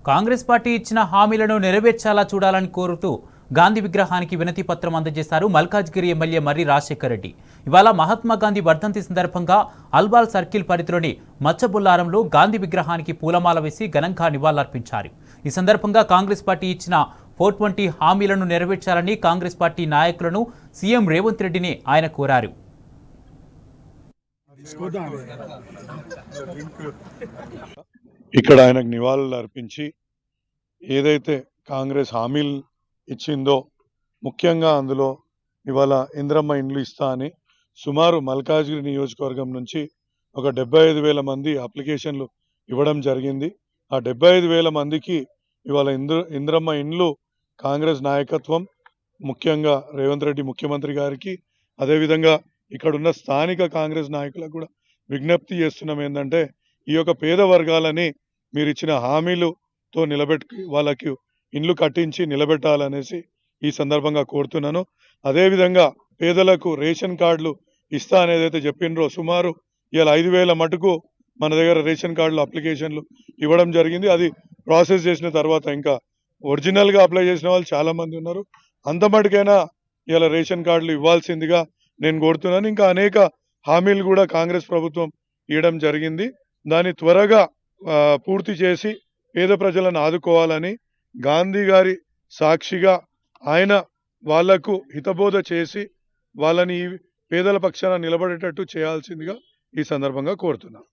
Congress party ఇచ్చిన హామీలను నెరవేర్చాలా చూడాలని కోరుతూ గాంధీ విగ్రహానికి వినతి పత్రం అందజేశారు మల్కాజ్గిరి ఎమ్మెల్యే మర్రి రాజశేఖర్ రెడ్డి. ఇవాళ మహాత్మా గాంధీ వర్ధంతి సందర్భంగా అల్వాల్ సర్కిల్ పరిధిలోని మచ్చబుల్లారంలో గాంధీ విగ్రహానికి పూలమాల వేసి ఘనంగా నివాళులర్పించారు. ఈ సందర్భంగా కాంగ్రెస్ పార్టీ ఇచ్చిన 420 హామీలను నెరవేర్చాలని కాంగ్రెస్ పార్టీ నాయకులను సీఎం రేవంత్ రెడ్డిని ఆయన కోరారు. ఇక్కడ ఆయనకు నివాళులు అర్పించి ఏదైతే కాంగ్రెస్ హామీలు ఇచ్చిందో ముఖ్యంగా అందులో ఇవాళ ఇంద్రమ్మ ఇండ్లు ఇస్తా అని సుమారు మల్కాజ్గిరి నియోజకవర్గం నుంచి ఒక 75,000 మంది అప్లికేషన్లు ఇవ్వడం జరిగింది. ఆ 75,000 మందికి ఇవాళ ఇంద్రమ్మ ఇండ్లు కాంగ్రెస్ నాయకత్వం ముఖ్యంగా రేవంత్ రెడ్డి ముఖ్యమంత్రి గారికి అదేవిధంగా ఇక్కడున్న స్థానిక కాంగ్రెస్ నాయకులకు కూడా విజ్ఞప్తి చేస్తున్నాం. ఏంటంటే ఈ యొక్క పేద వర్గాలని మీరు ఇచ్చిన హామీలతో వాళ్ళకి ఇండ్లు కట్టించి నిలబెట్టాలనేసి ఈ సందర్భంగా కోరుతున్నాను. అదేవిధంగా పేదలకు రేషన్ కార్డులు ఇస్తా అనేదైతే చెప్పినరో సుమారు ఇవాళ 5,000 మటుకు మన దగ్గర రేషన్ కార్డులు అప్లికేషన్లు ఇవ్వడం జరిగింది. అది ప్రాసెస్ చేసిన తర్వాత ఇంకా ఒరిజినల్గా అప్లై చేసిన వాళ్ళు చాలా మంది ఉన్నారు. అంత మటుకైనా ఇవాళ రేషన్ కార్డులు ఇవ్వాల్సిందిగా నేను కోరుతున్నాను. ఇంకా అనేక హామీలు కూడా కాంగ్రెస్ ప్రభుత్వం ఇవ్వడం జరిగింది. దాన్ని త్వరగా పూర్తి చేసి పేద ప్రజలను ఆదుకోవాలని గాంధీ గారి సాక్షిగా ఆయన వాళ్లకు హితబోధ చేసి వాళ్ళని పేదల పక్షాన నిలబడేటట్టు చేయాల్సిందిగా ఈ సందర్భంగా కోరుతున్నాను.